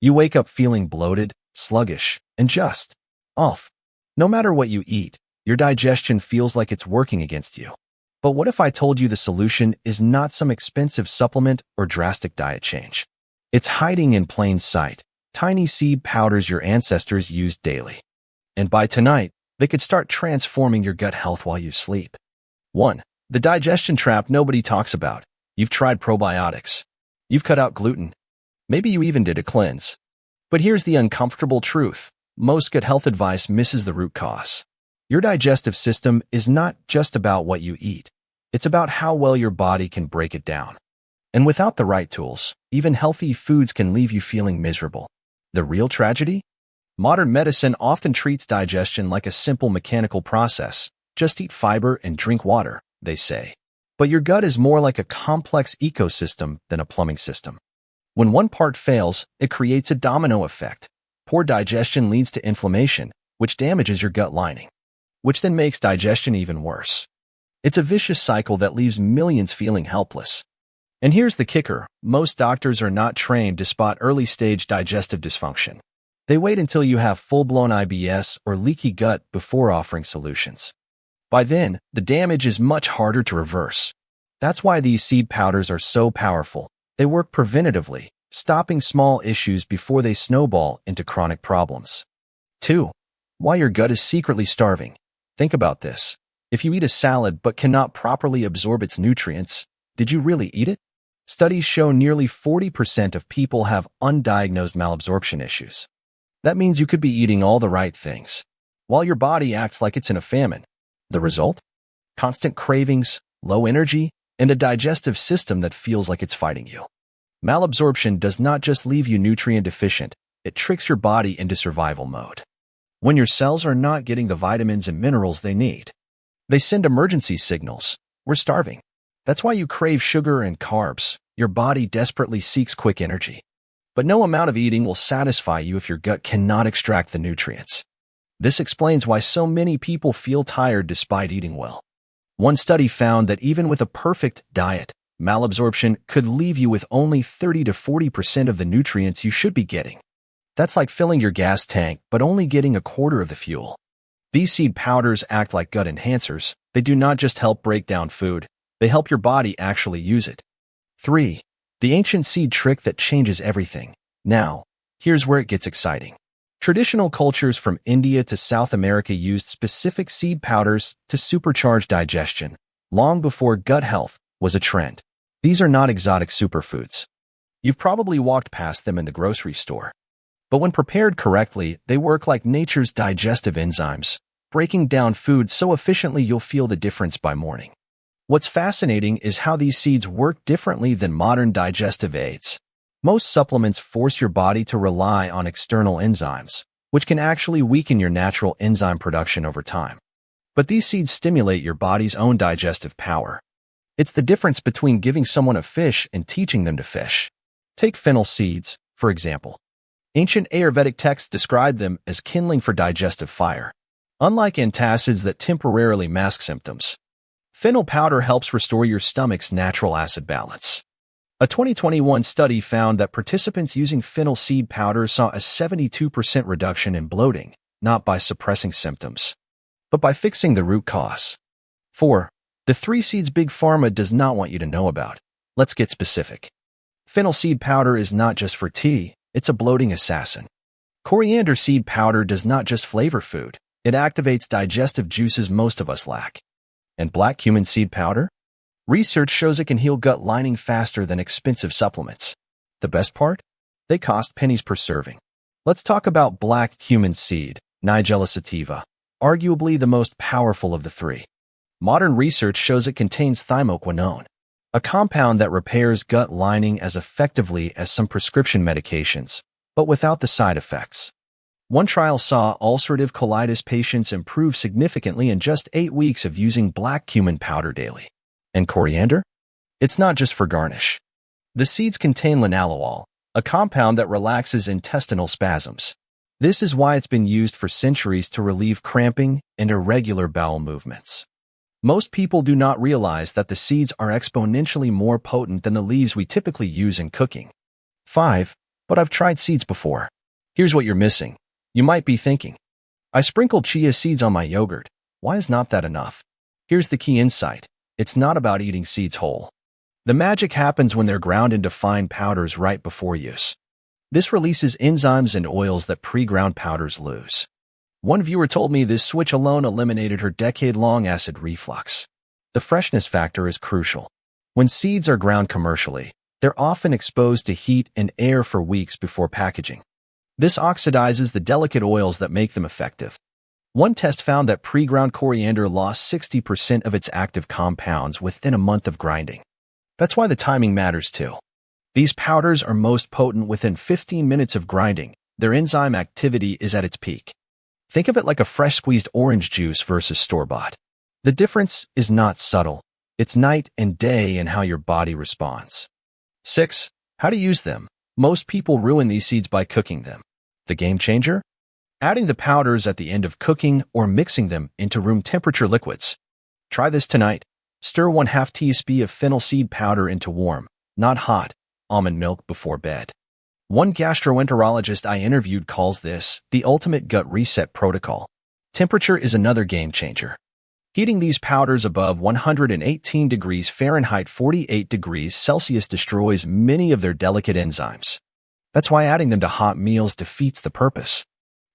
You wake up feeling bloated, sluggish, and just off. No matter what you eat, your digestion feels like it's working against you. But what if I told you the solution is not some expensive supplement or drastic diet change? It's hiding in plain sight, tiny seed powders your ancestors used daily. And by tonight, they could start transforming your gut health while you sleep. 1. The digestion trap nobody talks about. You've tried probiotics. You've cut out gluten. Maybe you even did a cleanse. But here's the uncomfortable truth. Most gut health advice misses the root cause. Your digestive system is not just about what you eat. It's about how well your body can break it down. And without the right tools, even healthy foods can leave you feeling miserable. The real tragedy? Modern medicine often treats digestion like a simple mechanical process. Just eat fiber and drink water, they say. But your gut is more like a complex ecosystem than a plumbing system. When one part fails, it creates a domino effect. Poor digestion leads to inflammation, which damages your gut lining, which then makes digestion even worse. It's a vicious cycle that leaves millions feeling helpless. And here's the kicker. Most doctors are not trained to spot early-stage digestive dysfunction. They wait until you have full-blown IBS or leaky gut before offering solutions. By then, the damage is much harder to reverse. That's why these seed powders are so powerful. They work preventatively, stopping small issues before they snowball into chronic problems. 2. Why your gut is secretly starving. Think about this. If you eat a salad but cannot properly absorb its nutrients, did you really eat it? Studies show nearly 40% of people have undiagnosed malabsorption issues. That means you could be eating all the right things, while your body acts like it's in a famine. The result? Constant cravings, low energy, and a digestive system that feels like it's fighting you. Malabsorption does not just leave you nutrient deficient, it tricks your body into survival mode. When your cells are not getting the vitamins and minerals they need, they send emergency signals. We're starving. That's why you crave sugar and carbs. Your body desperately seeks quick energy. But no amount of eating will satisfy you if your gut cannot extract the nutrients. This explains why so many people feel tired despite eating well. One study found that even with a perfect diet, malabsorption could leave you with only 30 to 40% of the nutrients you should be getting. That's like filling your gas tank but only getting a quarter of the fuel. These seed powders act like gut enhancers. They do not just help break down food, they help your body actually use it. 3. The ancient seed trick that changes everything. Now, here's where it gets exciting. Traditional cultures from India to South America used specific seed powders to supercharge digestion, long before gut health was a trend. These are not exotic superfoods. You've probably walked past them in the grocery store. But when prepared correctly, they work like nature's digestive enzymes, breaking down food so efficiently you'll feel the difference by morning. What's fascinating is how these seeds work differently than modern digestive aids. Most supplements force your body to rely on external enzymes, which can actually weaken your natural enzyme production over time. But these seeds stimulate your body's own digestive power. It's the difference between giving someone a fish and teaching them to fish. Take fennel seeds, for example. Ancient Ayurvedic texts describe them as kindling for digestive fire. Unlike antacids that temporarily mask symptoms, fennel powder helps restore your stomach's natural acid balance. A 2021 study found that participants using fennel seed powder saw a 72% reduction in bloating, not by suppressing symptoms, but by fixing the root cause. 4. The 3 seeds Big Pharma does not want you to know about. Let's get specific. Fennel seed powder is not just for tea, it's a bloating assassin. Coriander seed powder does not just flavor food, it activates digestive juices most of us lack. And black cumin seed powder? Research shows it can heal gut lining faster than expensive supplements. The best part? They cost pennies per serving. Let's talk about black cumin seed, Nigella sativa, arguably the most powerful of the 3. Modern research shows it contains thymoquinone, a compound that repairs gut lining as effectively as some prescription medications, but without the side effects. One trial saw ulcerative colitis patients improve significantly in just 8 weeks of using black cumin powder daily. And coriander? It's not just for garnish. The seeds contain linalool, a compound that relaxes intestinal spasms. This is why it's been used for centuries to relieve cramping and irregular bowel movements. Most people do not realize that the seeds are exponentially more potent than the leaves we typically use in cooking. 5. But I've tried seeds before. Here's what you're missing. You might be thinking, I sprinkled chia seeds on my yogurt. Why is not that enough? Here's the key insight. It's not about eating seeds whole. The magic happens when they're ground into fine powders right before use. This releases enzymes and oils that pre-ground powders lose. One viewer told me this switch alone eliminated her decade-long acid reflux. The freshness factor is crucial. When seeds are ground commercially, they're often exposed to heat and air for weeks before packaging. This oxidizes the delicate oils that make them effective. One test found that pre-ground coriander lost 60% of its active compounds within a month of grinding. That's why the timing matters too. These powders are most potent within 15 minutes of grinding. Their enzyme activity is at its peak. Think of it like a fresh squeezed orange juice versus store-bought. The difference is not subtle. It's night and day in how your body responds. 6. How to use them. Most people ruin these seeds by cooking them. The game changer? Adding the powders at the end of cooking or mixing them into room temperature liquids. Try this tonight. Stir 1/2 teaspoon of fennel seed powder into warm, not hot, almond milk before bed. One gastroenterologist I interviewed calls this the ultimate gut reset protocol. Temperature is another game changer. Heating these powders above 118 degrees Fahrenheit 48 degrees Celsius destroys many of their delicate enzymes. That's why adding them to hot meals defeats the purpose.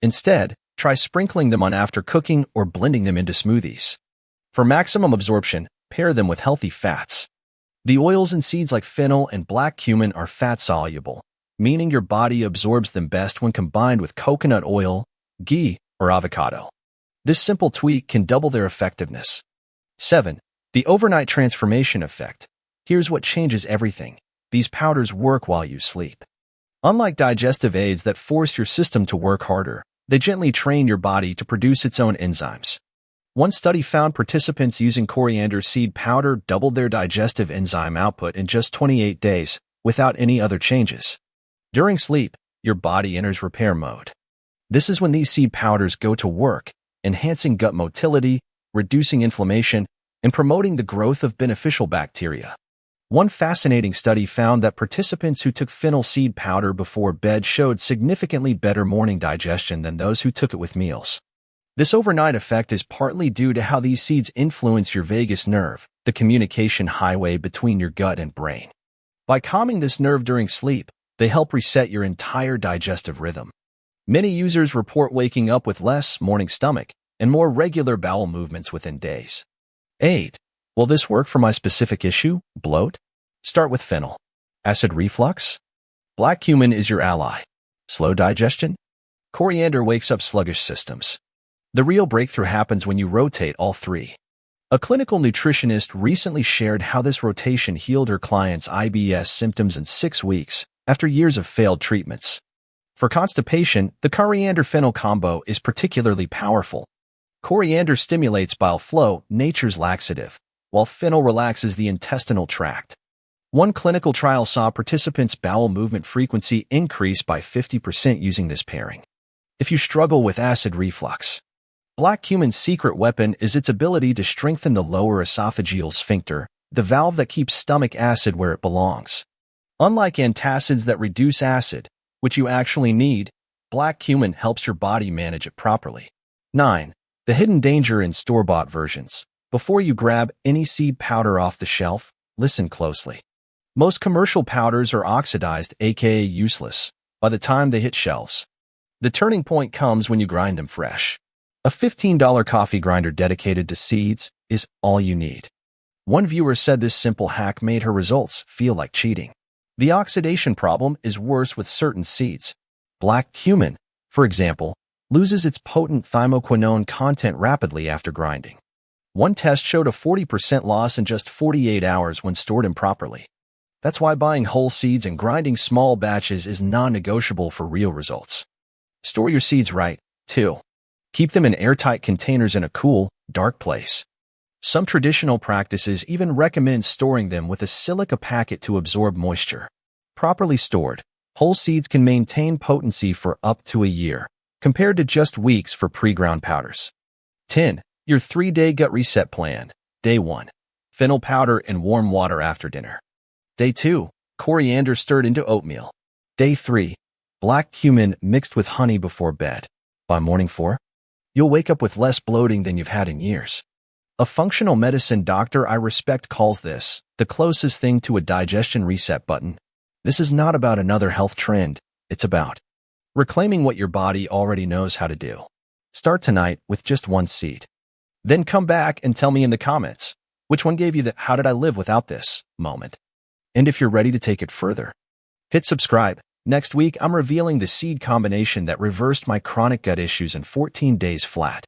Instead, try sprinkling them on after cooking or blending them into smoothies. For maximum absorption, pair them with healthy fats. The oils in seeds like fennel and black cumin are fat-soluble, meaning your body absorbs them best when combined with coconut oil, ghee, or avocado. This simple tweak can double their effectiveness. 7. The overnight transformation effect. Here's what changes everything. These powders work while you sleep. Unlike digestive aids that force your system to work harder, they gently train your body to produce its own enzymes. One study found participants using coriander seed powder doubled their digestive enzyme output in just 28 days, without any other changes. During sleep, your body enters repair mode. This is when these seed powders go to work, enhancing gut motility, reducing inflammation, and promoting the growth of beneficial bacteria. One fascinating study found that participants who took fennel seed powder before bed showed significantly better morning digestion than those who took it with meals. This overnight effect is partly due to how these seeds influence your vagus nerve, the communication highway between your gut and brain. By calming this nerve during sleep, they help reset your entire digestive rhythm. Many users report waking up with less morning stomach and more regular bowel movements within days. 8. Will this work for my specific issue, bloat? Start with fennel. Acid reflux? Black cumin is your ally. Slow digestion? Coriander wakes up sluggish systems. The real breakthrough happens when you rotate all three. A clinical nutritionist recently shared how this rotation healed her client's IBS symptoms in 6 weeks after years of failed treatments. For constipation, the coriander-fennel combo is particularly powerful. Coriander stimulates bile flow, nature's laxative, while fennel relaxes the intestinal tract. One clinical trial saw participants' bowel movement frequency increase by 50% using this pairing. If you struggle with acid reflux, black cumin's secret weapon is its ability to strengthen the lower esophageal sphincter, the valve that keeps stomach acid where it belongs. Unlike antacids that reduce acid, which you actually need, black cumin helps your body manage it properly. 9. The hidden danger in store-bought versions. Before you grab any seed powder off the shelf, listen closely. Most commercial powders are oxidized, aka useless, by the time they hit shelves. The turning point comes when you grind them fresh. A $15 coffee grinder dedicated to seeds is all you need. One viewer said this simple hack made her results feel like cheating. The oxidation problem is worse with certain seeds. Black cumin, for example, loses its potent thymoquinone content rapidly after grinding. One test showed a 40% loss in just 48 hours when stored improperly. That's why buying whole seeds and grinding small batches is non-negotiable for real results. Store your seeds right, too. Keep them in airtight containers in a cool, dark place. Some traditional practices even recommend storing them with a silica packet to absorb moisture. Properly stored, whole seeds can maintain potency for up to a year, compared to just weeks for pre-ground powders. 10. Your 3-day gut reset plan. Day 1. Fennel powder and warm water after dinner. Day 2. Coriander stirred into oatmeal. Day 3. Black cumin mixed with honey before bed. By morning 4, you'll wake up with less bloating than you've had in years. A functional medicine doctor I respect calls this the closest thing to a digestion reset button. This is not about another health trend. It's about reclaiming what your body already knows how to do. Start tonight with just one seed. Then come back and tell me in the comments which one gave you the "how did I live without this" moment. And if you're ready to take it further, hit subscribe. Next week, I'm revealing the seed combination that reversed my chronic gut issues in 14 days flat.